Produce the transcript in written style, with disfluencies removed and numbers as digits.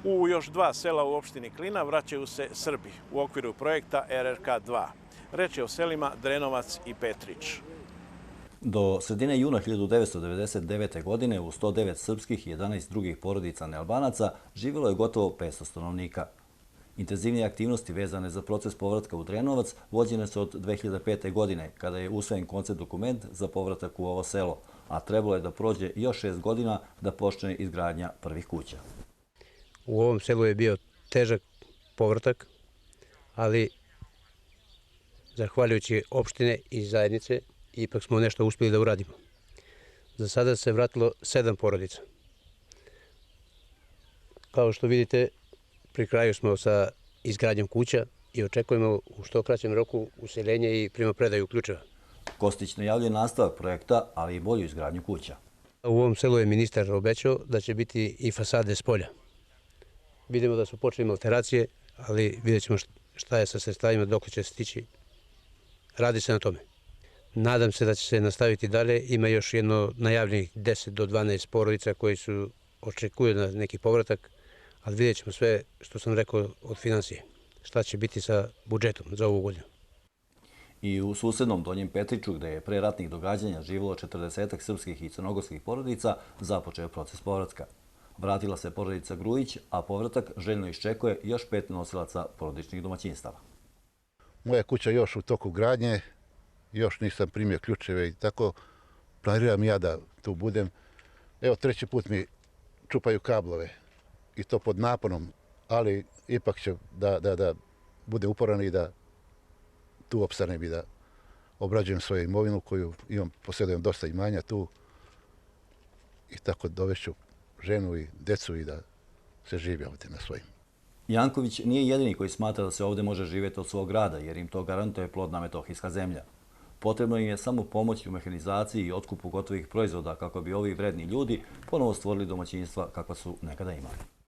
U još 2 sela u opštini Klina vraćaju se Srbi u okviru projekta RRK2. Reč je o selima Drenovac i Petrić. Do sredine juna 1999. godine u 109 srpskih i 11 drugih porodica nealbanaca živjelo je gotovo 500 stanovnika. Intenzivnije aktivnosti vezane za proces povratka u Drenovac vođene su od 2005. godine, kada je usvojen koncept dokument za povratak u ovo selo, a trebalo je da prođe još 6 godina da počne izgradnja prvih kuća. U ovom selu je bio težak povratak, ali zahvaljujući opštine i zajednice, ipak smo nešto uspjeli da uradimo. Za sada se vratilo 7 porodica. Kao što vidite, pri kraju smo sa izgradnjom kuća i očekujemo u što kraćem roku useljenje i primopredaju ključeva. Kostić najavljuje nastavak projekta, ali i bolju izgradnju kuća. U ovom selu je ministar obećao da će biti i fasade s polja. Vidimo da su počeli alteracije, ali vidjet ćemo šta je sa sredstavima, dok će stići. Radi se na tome. Nadam se da će se nastaviti dalje. Ima još jedno najavljenih 10 do 12 porodica koji su očekuju na neki povratak, ali vidjet ćemo sve što sam rekao od financije. Šta će biti sa budžetom za ovu godinu. I u susednom Donjem Petriću, gde je pre ratnih događanja živjelo 40 srpskih i crnogorskih porodica, započeo proces povratka. Vratila se porodica Grujić, a povratak željno iščekuje još 5 nosilaca porodičnih domaćinstava. Moja kuća još u toku gradnje, još nisam primio ključeve i tako. Planiram ja da tu budem. Evo, 3. put mi čupaju kablove i to pod naponom, ali ipak će da bude uporan i da tu opstanem i da obrađujem svoju imovinu koju imam, posjedujem dosta imanja tu i tako dovešću ženu i decu i da se živi ovdje na svojim. Janković nije jedini koji smatra da se ovdje može živjeti od svog grada, jer im to garantuje plodna metohijska zemlja. Potrebno im je samo pomoć u mehanizaciji i otkupu gotovih proizvoda kako bi ovi vredni ljudi ponovo stvorili domaćinstva kakva su nekada imali.